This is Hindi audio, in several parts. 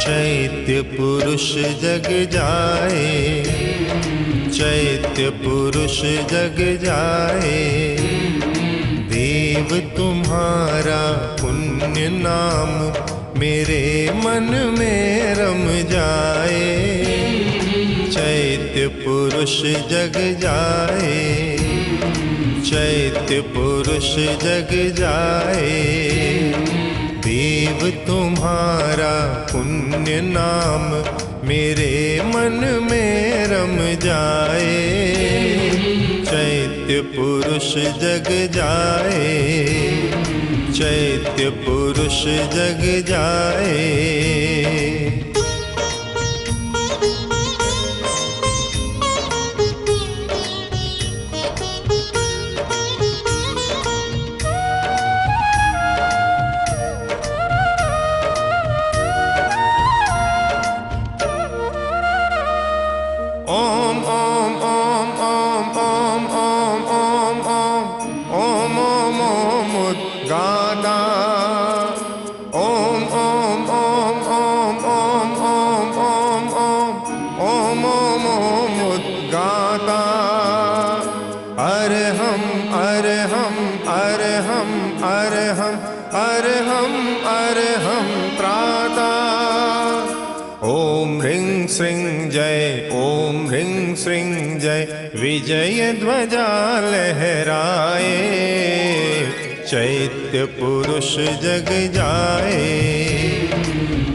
चैत्य पुरुष जग जाए, चैत्य पुरुष जग जाए, देव तुम्हारा पुण्य नाम मेरे मन में रम जाए। चैत्य पुरुष जग जाए, चैत्य पुरुष जग जाए, देव तुम्हारा पुण्य नाम मेरे मन में रम जाए। चैत्य पुरुष जग जाए, चैत्य पुरुष जग जाए। ओम ओम ओम ओम ओम ओम ओम ओम ओम ओम उद्गाता। ओम ओम ओम ओम ओम ओम ओम ओम ओम ओम उद्गाता। अरहम अरहम अरहम अरहम अरहम अरहम त्राता। ओम ह्रीं श्रीं जय, ओम ह्रीं श्रीं जय, विजय ध्वजा लहराए। चैत्य पुरुष जग जाए,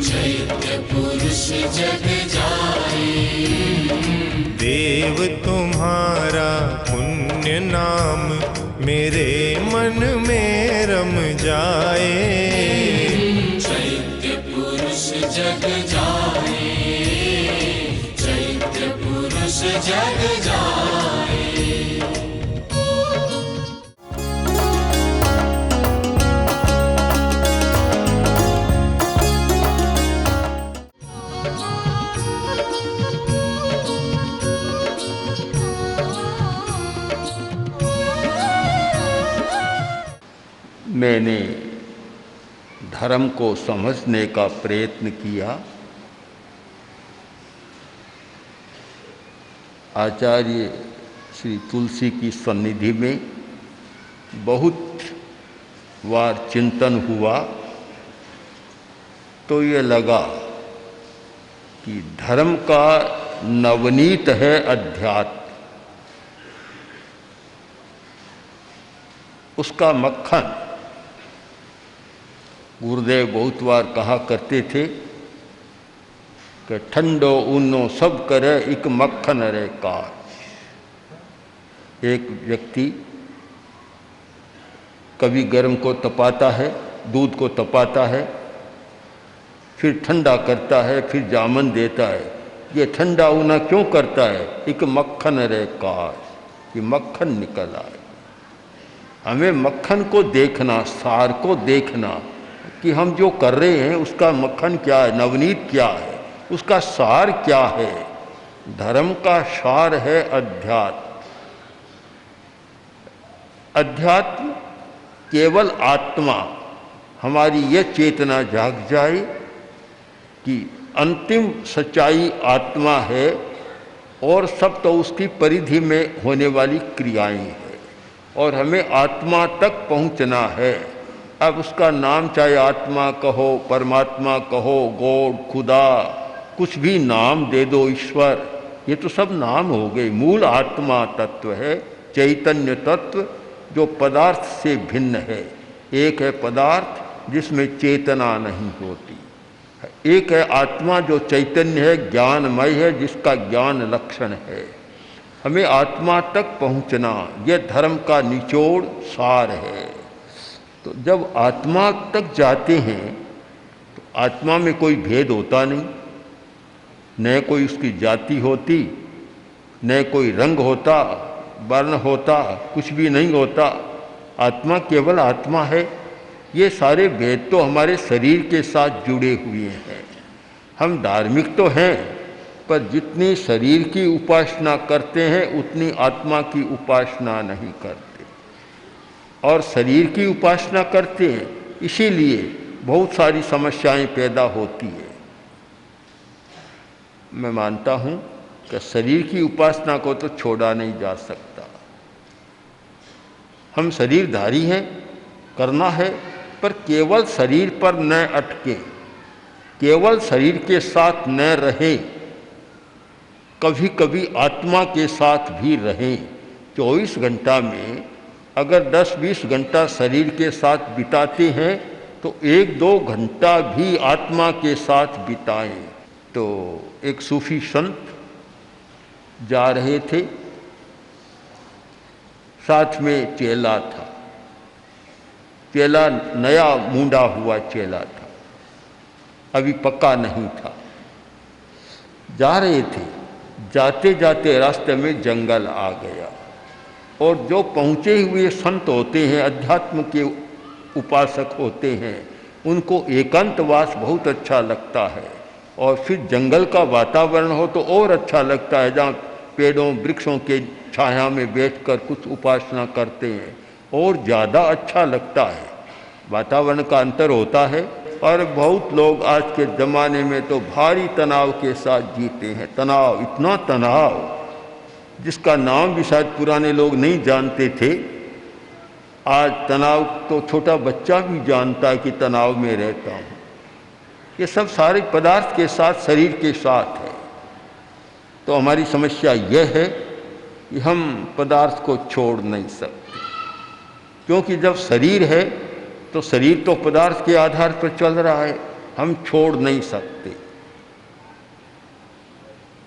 चैत्य पुरुष जग जाए, देव तुम्हारा पुण्य नाम मेरे मन में रम जाए। चैत्य पुरुष जग जाए, चैत्य पुरुष जग जाए। मैंने धर्म को समझने का प्रयत्न किया। आचार्य श्री तुलसी की सन्निधि में बहुत बार चिंतन हुआ तो ये लगा कि धर्म का नवनीत है अध्यात्म, उसका मक्खन। गुरुदेव बहुत बार कहा करते थे कि ठंडो ऊनो सब करे एक मक्खन रे कार। एक व्यक्ति कभी गर्म को तपाता है, दूध को तपाता है, फिर ठंडा करता है, फिर जामन देता है। ये ठंडा ऊना क्यों करता है? एक मक्खन रे कार, ये मक्खन निकल आए। हमें मक्खन को देखना, सार को देखना कि हम जो कर रहे हैं उसका मक्खन क्या है, नवनीत क्या है, उसका सार क्या है। धर्म का सार है अध्यात्म। अध्यात्म केवल आत्मा, हमारी यह चेतना जाग जाए कि अंतिम सच्चाई आत्मा है और सब तो उसकी परिधि में होने वाली क्रियाएं हैं और हमें आत्मा तक पहुंचना है। अब उसका नाम चाहे आत्मा कहो, परमात्मा कहो, गॉड, खुदा, कुछ भी नाम दे दो, ईश्वर, ये तो सब नाम हो गए। मूल आत्मा तत्व है, चैतन्य तत्व जो पदार्थ से भिन्न है। एक है पदार्थ जिसमें चेतना नहीं होती, एक है आत्मा जो चैतन्य है, ज्ञानमय है, जिसका ज्ञान लक्षण है। हमें आत्मा तक पहुंचना, यह धर्म का निचोड़ सार है। तो जब आत्मा तक जाते हैं तो आत्मा में कोई भेद होता नहीं, न कोई उसकी जाति होती, न कोई रंग होता, वर्ण होता, कुछ भी नहीं होता। आत्मा केवल आत्मा है। ये सारे भेद तो हमारे शरीर के साथ जुड़े हुए हैं। हम धार्मिक तो हैं, पर जितनी शरीर की उपासना करते हैं उतनी आत्मा की उपासना नहीं करते। और शरीर की उपासना करते हैं, इसीलिए बहुत सारी समस्याएं पैदा होती है। मैं मानता हूँ कि शरीर की उपासना को तो छोड़ा नहीं जा सकता। हम शरीरधारी हैं, करना है, पर केवल शरीर पर न अटके, केवल शरीर के साथ न रहे, कभी कभी आत्मा के साथ भी रहें। 24 घंटा में अगर 10-20 घंटा शरीर के साथ बिताते हैं तो 1-2 घंटा भी आत्मा के साथ बिताएं। तो एक सूफी संत जा रहे थे, साथ में चेला था। चेला नया मूंडा हुआ चेला था, अभी पक्का नहीं था। जा रहे थे, जाते जाते रास्ते में जंगल आ गया, और जो पहुँचे हुए संत होते हैं, अध्यात्म के उपासक होते हैं, उनको एकांतवास बहुत अच्छा लगता है। और फिर जंगल का वातावरण हो तो और अच्छा लगता है, जहाँ पेड़ों वृक्षों के छाया में बैठकर कुछ उपासना करते हैं, और ज़्यादा अच्छा लगता है। वातावरण का अंतर होता है। और बहुत लोग आज के ज़माने में तो भारी तनाव के साथ जीते हैं। तनाव, इतना तनाव जिसका नाम भी शायद पुराने लोग नहीं जानते थे। आज तनाव तो छोटा बच्चा भी जानता है कि तनाव में रहता हूँ। ये सब सारे पदार्थ के साथ, शरीर के साथ है। तो हमारी समस्या यह है कि हम पदार्थ को छोड़ नहीं सकते, क्योंकि जब शरीर है तो शरीर तो पदार्थ के आधार पर चल रहा है, हम छोड़ नहीं सकते।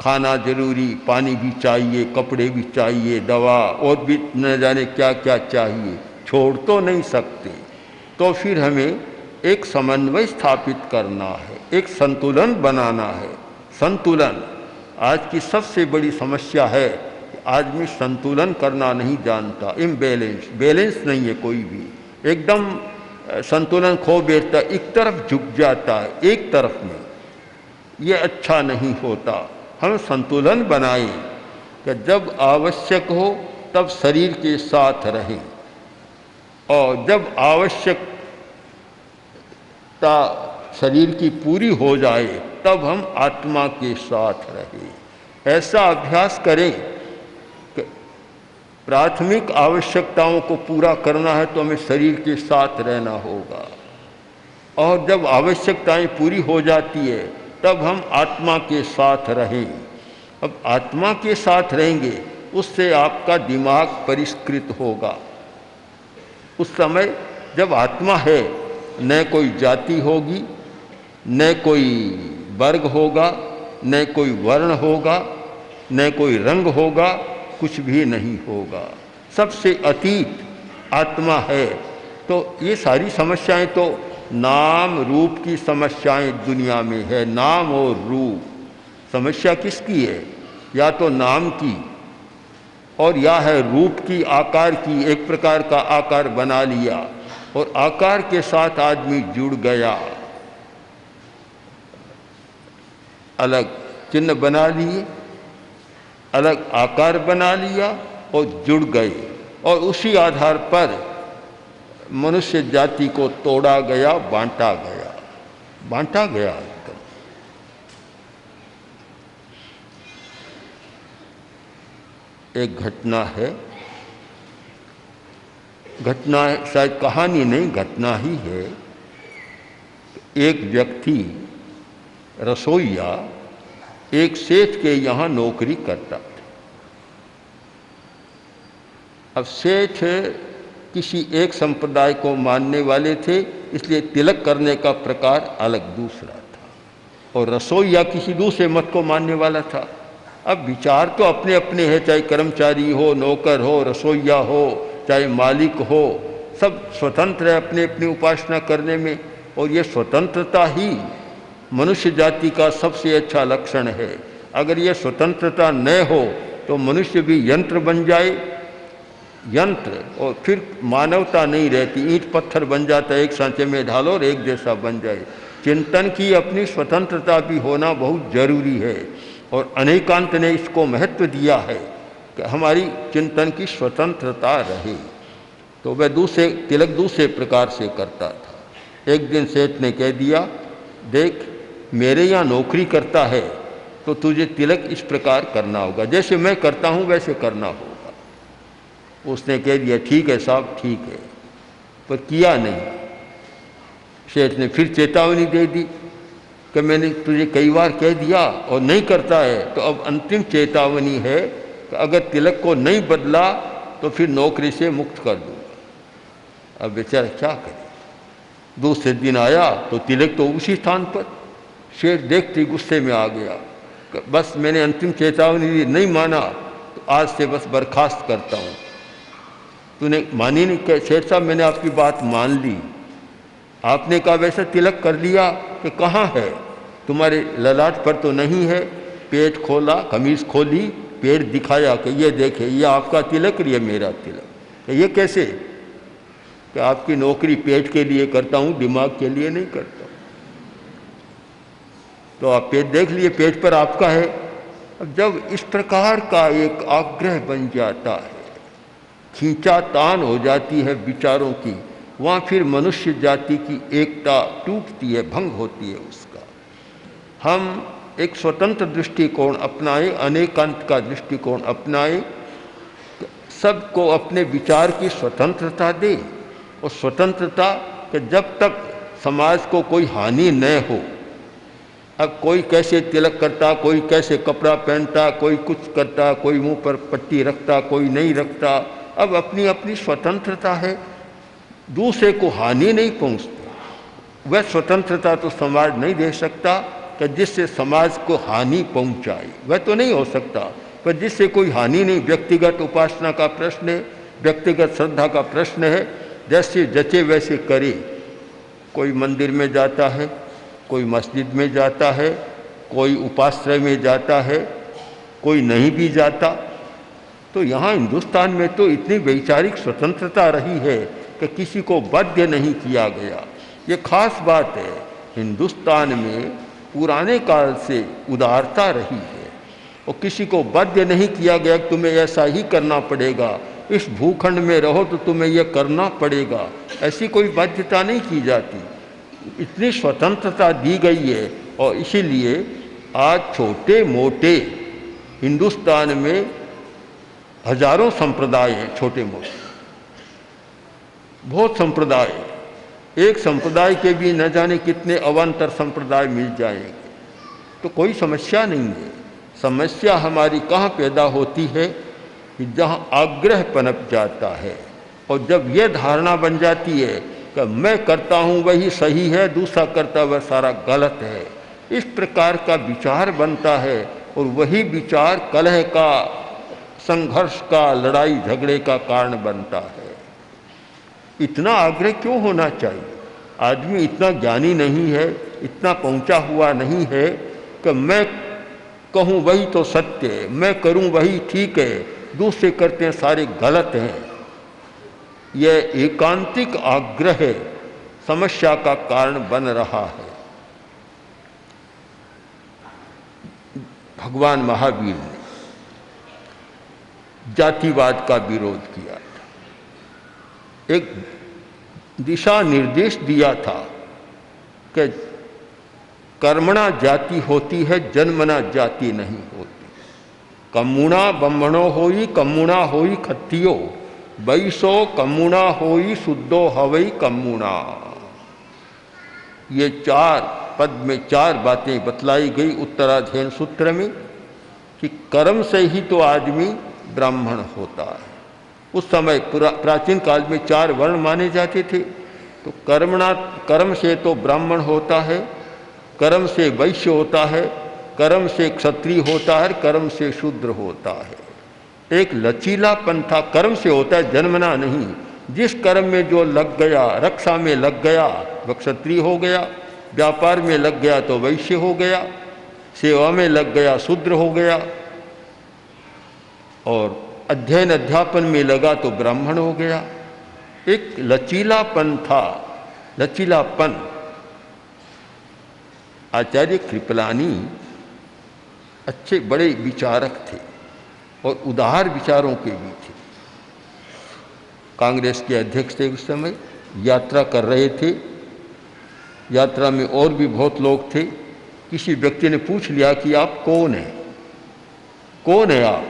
खाना जरूरी, पानी भी चाहिए, कपड़े भी चाहिए, दवा और भी न जाने क्या क्या चाहिए, छोड़ तो नहीं सकते। तो फिर हमें एक समन्वय स्थापित करना है, एक संतुलन बनाना है। संतुलन आज की सबसे बड़ी समस्या है कि आदमी संतुलन करना नहीं जानता। इम्बैलेंस, बैलेंस नहीं है कोई भी, एकदम संतुलन खो बैठता, एक तरफ झुक जाता है, एक तरफ में। ये अच्छा नहीं होता। हम संतुलन बनाएं कि जब आवश्यक हो तब शरीर के साथ रहें, और जब आवश्यकता शरीर की पूरी हो जाए तब हम आत्मा के साथ रहें। ऐसा अभ्यास करें कि प्राथमिक आवश्यकताओं को पूरा करना है तो हमें शरीर के साथ रहना होगा, और जब आवश्यकताएं पूरी हो जाती है तब हम आत्मा के साथ रहें। अब आत्मा के साथ रहेंगे, उससे आपका दिमाग परिष्कृत होगा। उस समय जब आत्मा है, न कोई जाति होगी, न कोई वर्ग होगा, न कोई वर्ण होगा, न कोई रंग होगा, कुछ भी नहीं होगा, सबसे अतीत आत्मा है। तो ये सारी समस्याएं तो नाम रूप की समस्याएं दुनिया में है। नाम और रूप, समस्या किसकी है? या तो नाम की, और या है रूप की, आकार की। एक प्रकार का आकार बना लिया और आकार के साथ आदमी जुड़ गया, अलग चिन्ह बना लिए, अलग आकार बना लिया और जुड़ गए, और उसी आधार पर मनुष्य जाति को तोड़ा गया, बांटा गया, बांटा गया एकदम। एक घटना है, घटना है, शायद कहानी नहीं, घटना ही है। एक व्यक्ति रसोइया एक सेठ के यहाँ नौकरी करता था। अब सेठ किसी एक संप्रदाय को मानने वाले थे, इसलिए तिलक करने का प्रकार अलग दूसरा था, और रसोइया किसी दूसरे मत को मानने वाला था। अब विचार तो अपने अपने हैं, चाहे कर्मचारी हो, नौकर हो, रसोइया हो, चाहे मालिक हो, सब स्वतंत्र है अपने अपनी उपासना करने में। और ये स्वतंत्रता ही मनुष्य जाति का सबसे अच्छा लक्षण है। अगर ये स्वतंत्रता न हो तो मनुष्य भी यंत्र बन जाए, यंत्र, और फिर मानवता नहीं रहती, ईंट पत्थर बन जाता है, एक सांचे में ढालो और एक जैसा बन जाए। चिंतन की अपनी स्वतंत्रता भी होना बहुत जरूरी है, और अनेकांत ने इसको महत्व दिया है कि हमारी चिंतन की स्वतंत्रता रहे। तो वह दूसरे तिलक दूसरे प्रकार से करता था। एक दिन सेठ ने कह दिया, देख मेरे यहाँ नौकरी करता है, तो तुझे तिलक इस प्रकार करना होगा, जैसे मैं करता हूँ वैसे करना होगा। उसने कह दिया ठीक है साहब ठीक है, पर किया नहीं। सेठ ने फिर चेतावनी दे दी कि मैंने तुझे कई बार कह दिया और नहीं करता है, तो अब अंतिम चेतावनी है कि अगर तिलक को नहीं बदला तो फिर नौकरी से मुक्त कर दूंगा। अब बेचारा क्या करे। दूसरे दिन आया तो तिलक तो उसी स्थान पर। शेठ देखते गुस्से में आ गया, बस मैंने अंतिम चेतावनी दी, नहीं माना तो आज से बस बर्खास्त करता हूँ। तूने मानी नहीं? क्या शेठ साहब मैंने आपकी बात मान ली, आपने कहा वैसा तिलक कर लिया कि कहाँ है, तुम्हारे ललाट पर तो नहीं है। पेट खोला, कमीज खोली, पेट दिखाया कि ये देखे ये आपका तिलक और ये मेरा तिलक। ये कैसे? कि आपकी नौकरी पेट के लिए करता हूँ, दिमाग के लिए नहीं करता। तो आप पेट देख लिए, पेट पर आपका है। अब जब इस प्रकार का एक आग्रह बन जाता है, खींचातान हो जाती है विचारों की, वहाँ फिर मनुष्य जाति की एकता टूटती है, भंग होती है उसका। हम एक स्वतंत्र दृष्टिकोण अपनाएं, अनेकांत का दृष्टिकोण अपनाएं, सबको अपने विचार की स्वतंत्रता दे। और स्वतंत्रता कि जब तक समाज को कोई हानि न हो। अब कोई कैसे तिलक करता, कोई कैसे कपड़ा पहनता, कोई कुछ करता, कोई मुंह पर पट्टी रखता, कोई नहीं रखता। अब अपनी अपनी स्वतंत्रता है, दूसरे को हानि नहीं पहुंचती। वह स्वतंत्रता तो समाज नहीं दे सकता कि जिससे समाज को हानि पहुंचाए, वह तो नहीं हो सकता। पर जिससे कोई हानि नहीं, व्यक्तिगत उपासना का प्रश्न है, व्यक्तिगत श्रद्धा का प्रश्न है, जैसे जचे वैसे करे। कोई मंदिर में जाता है, कोई मस्जिद में जाता है, कोई उपाश्रय में जाता है, कोई नहीं भी जाता। तो यहाँ हिंदुस्तान में तो इतनी वैचारिक स्वतंत्रता रही है कि किसी को बाध्य नहीं किया गया। ये खास बात है, हिंदुस्तान में पुराने काल से उदारता रही है और किसी को बाध्य नहीं किया गया कि तुम्हें ऐसा ही करना पड़ेगा, इस भूखंड में रहो तो तुम्हें यह करना पड़ेगा, ऐसी कोई बाध्यता नहीं की जाती। इतनी स्वतंत्रता दी गई है। और इसीलिए आज छोटे मोटे हिंदुस्तान में हजारों संप्रदाय हैं, छोटे मोटे बहुत संप्रदाय। एक संप्रदाय के भी न जाने कितने अवान्तर संप्रदाय मिल जाएंगे, तो कोई समस्या नहीं है। समस्या हमारी कहाँ पैदा होती है कि जहाँ आग्रह पनप जाता है और जब यह धारणा बन जाती है कि मैं करता हूँ वही सही है, दूसरा करता वह सारा गलत है, इस प्रकार का विचार बनता है और वही विचार कलह का, संघर्ष का, लड़ाई झगड़े का कारण बनता है। इतना आग्रह क्यों होना चाहिए? आदमी इतना ज्ञानी नहीं है, इतना पहुंचा हुआ नहीं है कि मैं कहूँ वही तो सत्य है, मैं करूँ वही ठीक है, दूसरे करते हैं सारे गलत हैं। यह एकांतिक आग्रह समस्या का कारण बन रहा है। भगवान महावीर ने जातिवाद का विरोध किया था, एक दिशा निर्देश दिया था कि कर्मणा जाति होती है, जन्मना जाति नहीं होती। कम्मुणा ब्रह्मणो होई, कम्मुणा होई खत्तियो, वैसो कम्मुणा होई शुद्धो हवई कम्मुणा। ये चार पद में चार बातें बतलाई गई उत्तराध्ययन सूत्र में कि कर्म से ही तो आदमी ब्राह्मण होता है। उस समय प्राचीन काल में चार वर्ण माने जाते थे, तो कर्म से तो ब्राह्मण होता है, कर्म से वैश्य होता है, कर्म से क्षत्रिय होता है, कर्म से शूद्र होता है। एक लचीलापन था, कर्म से होता है, जन्मना नहीं। जिस कर्म में जो लग गया, रक्षा में लग गया वह क्षत्रिय हो गया, व्यापार में लग गया तो वैश्य हो गया, सेवा में लग गया शूद्र हो गया, और अध्ययन अध्यापन में लगा तो ब्राह्मण हो गया। एक लचीलापन था, लचीलापन। आचार्य कृपलानी अच्छे बड़े विचारक थे और उदार विचारों के भी थे। कांग्रेस के अध्यक्ष थे उस समय, यात्रा कर रहे थे। यात्रा में और भी बहुत लोग थे किसी व्यक्ति ने पूछ लिया कि आप कौन हैं, कौन है आप?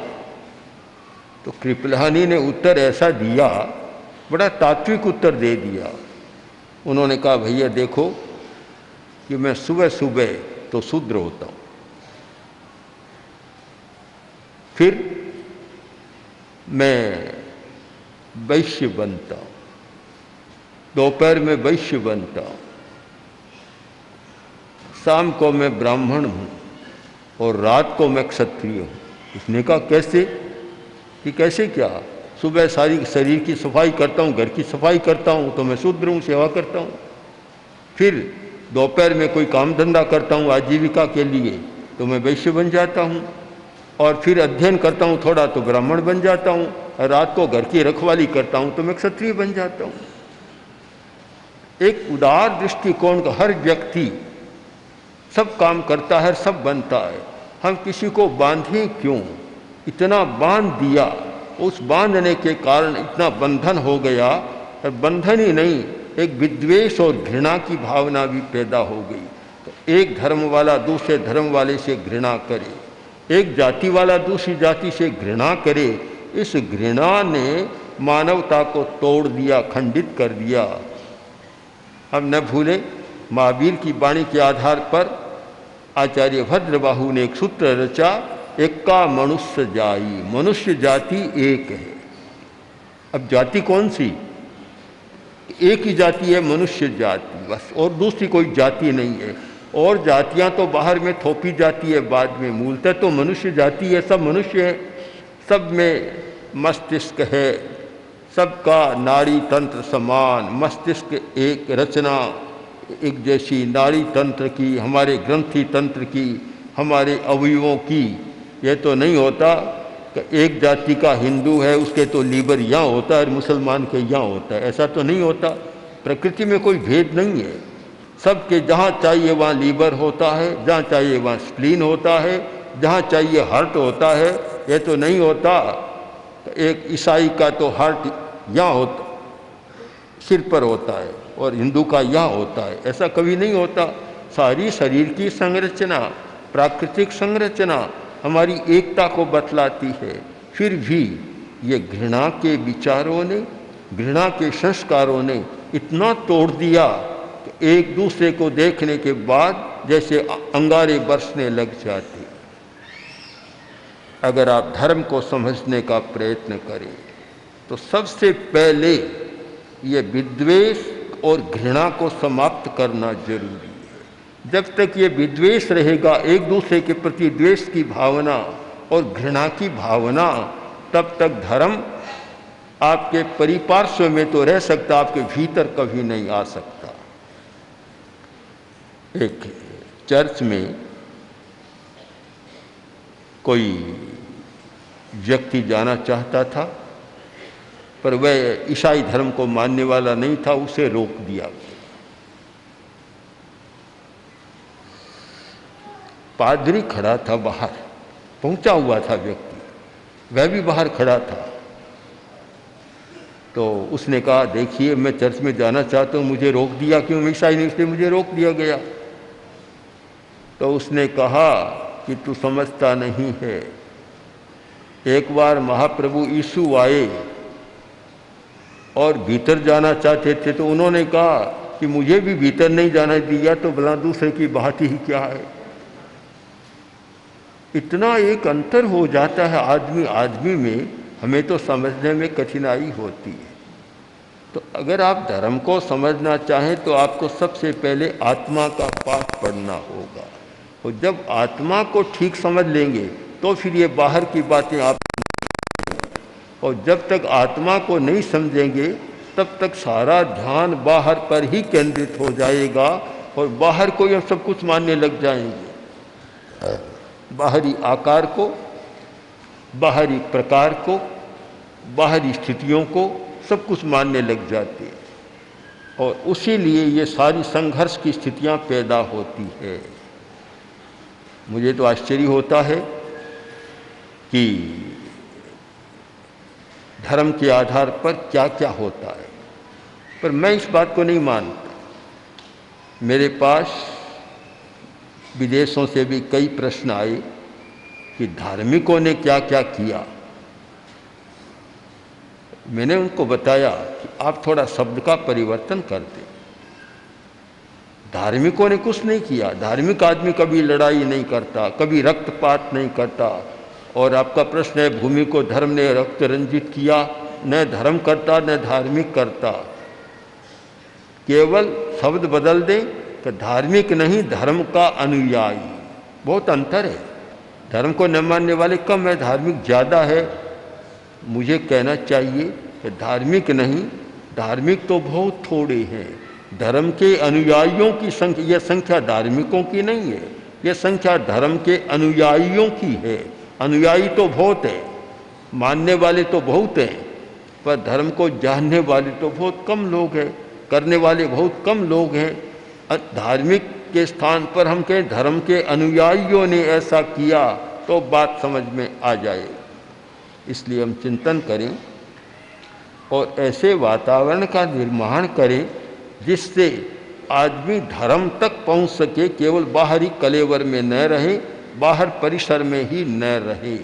तो कृपलानी ने उत्तर ऐसा दिया, बड़ा तात्विक उत्तर दे दिया। उन्होंने कहा, भैया देखो कि मैं सुबह सुबह तो शूद्र होता हूँ, फिर मैं वैश्य बनता हूँ, दोपहर में वैश्य बनता हूँ, शाम को मैं ब्राह्मण हूँ और रात को मैं क्षत्रिय हूँ। उसने कहा कैसे? कि कैसे क्या? सुबह सारी शरीर की सफाई करता हूँ, घर की सफाई करता हूँ तो मैं शूद्र हूँ, सेवा करता हूँ। फिर दोपहर में कोई काम धंधा करता हूँ आजीविका के लिए तो मैं वैश्य बन जाता हूँ, और फिर अध्ययन करता हूँ थोड़ा तो ब्राह्मण बन जाता हूँ, और रात को घर की रखवाली करता हूँ तो मैं क्षत्रिय बन जाता हूँ। एक उदार दृष्टिकोण का हर व्यक्ति सब काम करता है, सब बनता है। हम किसी को बांधें क्यों? इतना बांध दिया, उस बांधने के कारण इतना बंधन हो गया, और बंधन ही नहीं, एक विद्वेष और घृणा की भावना भी पैदा हो गई। तो एक धर्म वाला दूसरे धर्म वाले से घृणा करे, एक जाति वाला दूसरी जाति से घृणा करे। इस घृणा ने मानवता को तोड़ दिया, खंडित कर दिया। हम न भूलें, महावीर की वाणी के आधार पर आचार्य भद्रबाहु ने एक सूत्र रचा, एका मनुष्य जाई, मनुष्य जाति एक है। अब जाति कौन सी? एक ही जाति है, मनुष्य जाति, बस, और दूसरी कोई जाति नहीं है। और जातियां तो बाहर में थोपी जाती है बाद में, मूलतः तो मनुष्य जाति है, सब मनुष्य है, सब में मस्तिष्क है, सबका नाड़ी तंत्र समान, मस्तिष्क एक रचना एक जैसी, नाड़ी तंत्र की, हमारे ग्रंथि तंत्र की, हमारे अवयवों की। यह तो नहीं होता कि एक जाति का हिंदू है उसके तो लीवर यहाँ होता है और मुसलमान के यहाँ होता है, ऐसा तो नहीं होता। प्रकृति में कोई भेद नहीं है, सबके जहाँ चाहिए वहाँ लीवर होता है, जहाँ चाहिए वहाँ स्प्लीन होता है, जहाँ चाहिए हार्ट होता है। यह तो नहीं होता एक ईसाई का तो हार्ट यहाँ होता, सिर पर होता है, और हिंदू का यहाँ होता है, ऐसा कभी नहीं होता। सारी शरीर की संरचना, प्राकृतिक संरचना हमारी एकता को बतलाती है। फिर भी ये घृणा के विचारों ने, घृणा के संस्कारों ने इतना तोड़ दिया कि एक दूसरे को देखने के बाद जैसे अंगारे बरसने लग जाते। अगर आप धर्म को समझने का प्रयत्न करें तो सबसे पहले ये विद्वेष और घृणा को समाप्त करना जरूरी है। जब तक ये विद्वेष रहेगा, एक दूसरे के प्रति द्वेष की भावना और घृणा की भावना, तब तक धर्म आपके परिपार्श्व में तो रह सकता, आपके भीतर कभी नहीं आ सकता। एक चर्च में कोई व्यक्ति जाना चाहता था, पर वह ईसाई धर्म को मानने वाला नहीं था, उसे रोक दिया गया। पादरी खड़ा था बाहर, पहुंचा हुआ था व्यक्ति, वह भी बाहर खड़ा था। तो उसने कहा, देखिए मैं चर्च में जाना चाहता हूँ, मुझे रोक दिया क्यों? मैं ईसाई नहीं, इसलिए मुझे रोक दिया गया। तो उसने कहा कि तू समझता नहीं है, एक बार महाप्रभु यीशु आए और भीतर जाना चाहते थे तो उन्होंने कहा कि मुझे भी भीतर नहीं जाना दिया, तो भला दूसरे की बात ही क्या है। इतना एक अंतर हो जाता है आदमी आदमी में, हमें तो समझने में कठिनाई होती है। तो अगर आप धर्म को समझना चाहें तो आपको सबसे पहले आत्मा का पाठ पढ़ना होगा, और जब आत्मा को ठीक समझ लेंगे तो फिर ये बाहर की बातें आप, और जब तक आत्मा को नहीं समझेंगे तब तक सारा ध्यान बाहर पर ही केंद्रित हो जाएगा, और बाहर को हम सब कुछ मानने लग जाएंगे। बाहरी आकार को, बाहरी प्रकार को, बाहरी स्थितियों को सब कुछ मानने लग जाते हैं, और उसी लिए ये सारी संघर्ष की स्थितियां पैदा होती है। मुझे तो आश्चर्य होता है कि धर्म के आधार पर क्या क्या होता है, पर मैं इस बात को नहीं मानता। मेरे पास विदेशों से भी कई प्रश्न आए कि धार्मिकों ने क्या क्या किया। मैंने उनको बताया कि आप थोड़ा शब्द का परिवर्तन कर दें। धार्मिकों ने कुछ नहीं किया। धार्मिक आदमी कभी लड़ाई नहीं करता, कभी रक्तपात नहीं करता। और आपका प्रश्न है भूमि को धर्म ने रक्त रंजित किया, न धर्म करता न धार्मिक करता। केवल शब्द बदल दें कि धार्मिक नहीं, धर्म का अनुयायी। बहुत अंतर है। धर्म को न मानने वाले कम है, धार्मिक ज़्यादा है। मुझे कहना चाहिए कि धार्मिक नहीं, धार्मिक तो बहुत थोड़े हैं। धर्म के अनुयायियों की संख्या, यह संख्या धार्मिकों की नहीं है, यह संख्या धर्म के अनुयायियों की है। अनुयायी तो बहुत है, मानने वाले तो बहुत हैं, पर धर्म को जानने वाले तो बहुत कम लोग हैं, करने वाले बहुत कम लोग हैं। धार्मिक के स्थान पर हम कहें धर्म के अनुयायियों ने ऐसा किया तो बात समझ में आ जाए। इसलिए हम चिंतन करें और ऐसे वातावरण का निर्माण करें जिससे आदमी धर्म तक पहुंच सके, केवल बाहरी कलेवर में न रहे, बाहर परिसर में ही न रहे।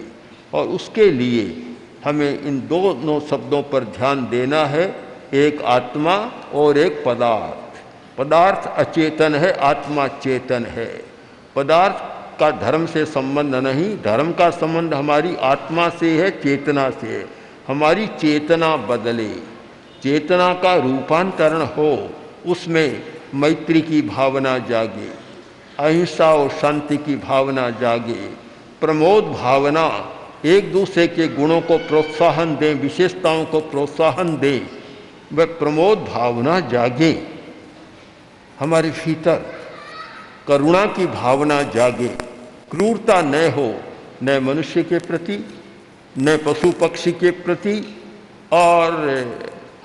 और उसके लिए हमें इन दोनों शब्दों पर ध्यान देना है, एक आत्मा और एक पदार्थ। पदार्थ अचेतन है, आत्मा चेतन है। पदार्थ का धर्म से संबंध नहीं, धर्म का संबंध हमारी आत्मा से है, चेतना से है। हमारी चेतना बदले, चेतना का रूपांतरण हो, उसमें मैत्री की भावना जागे, अहिंसा और शांति की भावना जागे, प्रमोद भावना, एक दूसरे के गुणों को प्रोत्साहन दें, विशेषताओं को प्रोत्साहन दें, वह प्रमोद भावना जागे हमारे भीतर, करुणा की भावना जागे, क्रूरता न हो, न मनुष्य के प्रति न पशु पक्षी के प्रति। और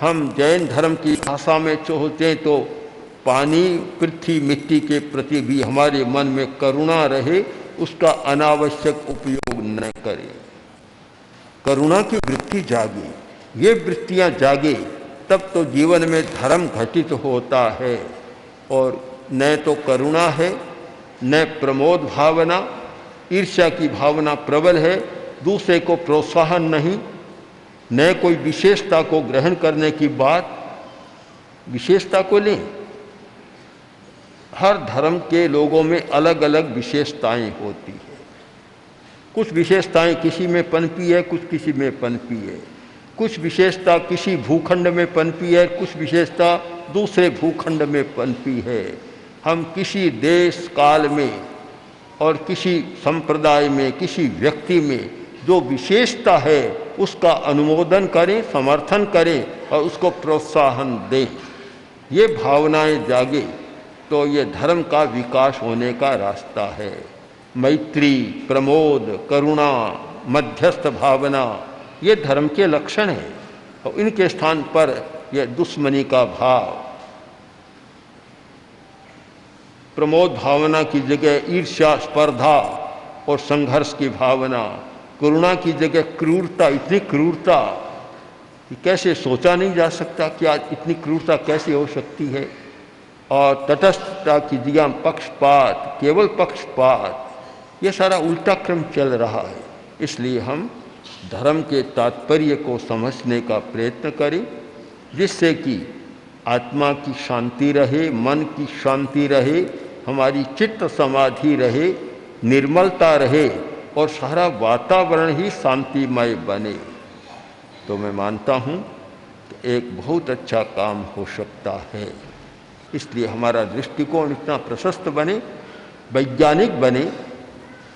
हम जैन धर्म की भाषा में सोचें तो पानी पृथ्वी मिट्टी के प्रति भी हमारे मन में करुणा रहे, उसका अनावश्यक उपयोग न करें। करुणा की वृत्ति जागे, ये वृत्तियां जागे तब तो जीवन में धर्म घटित होता है। और न तो करुणा है, न प्रमोद भावना, ईर्ष्या की भावना प्रबल है, दूसरे को प्रोत्साहन नहीं, न कोई विशेषता को ग्रहण करने की बात। विशेषता को लें, हर धर्म के लोगों में अलग अलग विशेषताएं होती है। कुछ विशेषताएं किसी में पनपी है, कुछ किसी में पनपी है। कुछ विशेषता किसी भूखंड में पनपी है, कुछ विशेषता दूसरे भूखंड में पनपी है। हम किसी देश काल में और किसी संप्रदाय में, किसी व्यक्ति में जो विशेषता है उसका अनुमोदन करें, समर्थन करें और उसको प्रोत्साहन दें। ये भावनाएं जागे तो ये धर्म का विकास होने का रास्ता है। मैत्री, प्रमोद, करुणा, मध्यस्थ भावना, ये धर्म के लक्षण हैं। और इनके स्थान पर यह दुश्मनी का भाव, प्रमोद भावना की जगह ईर्ष्या, स्पर्धा और संघर्ष की भावना, करुणा की जगह क्रूरता, इतनी क्रूरता कि कैसे सोचा नहीं जा सकता कि आज इतनी क्रूरता कैसे हो सकती है। और तटस्थता की जगह पक्षपात, केवल पक्षपात, ये सारा उल्टा क्रम चल रहा है। इसलिए हम धर्म के तात्पर्य को समझने का प्रयत्न करें, जिससे कि आत्मा की शांति रहे, मन की शांति रहे, हमारी चित्त समाधि रहे, निर्मलता रहे और सारा वातावरण ही शांतिमय बने। तो मैं मानता हूँ कि एक बहुत अच्छा काम हो सकता है। इसलिए हमारा दृष्टिकोण इतना प्रशस्त बने, वैज्ञानिक बने,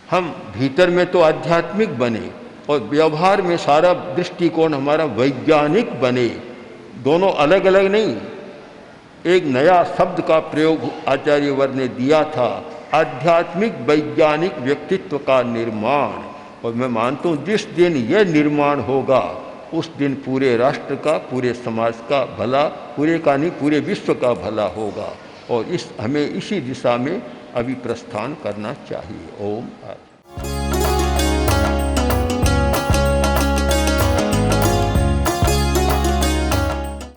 हम भीतर में तो आध्यात्मिक बने और व्यवहार में सारा दृष्टिकोण हमारा वैज्ञानिक बने। दोनों अलग अलग नहीं। एक नया शब्द का प्रयोग आचार्यवर ने दिया था, आध्यात्मिक वैज्ञानिक व्यक्तित्व का निर्माण। और मैं मानता हूँ जिस दिन यह निर्माण होगा उस दिन पूरे राष्ट्र का, पूरे समाज का भला, पूरे का नहीं पूरे विश्व का भला होगा। और हमें इसी दिशा में अभी प्रस्थान करना चाहिए। ओम।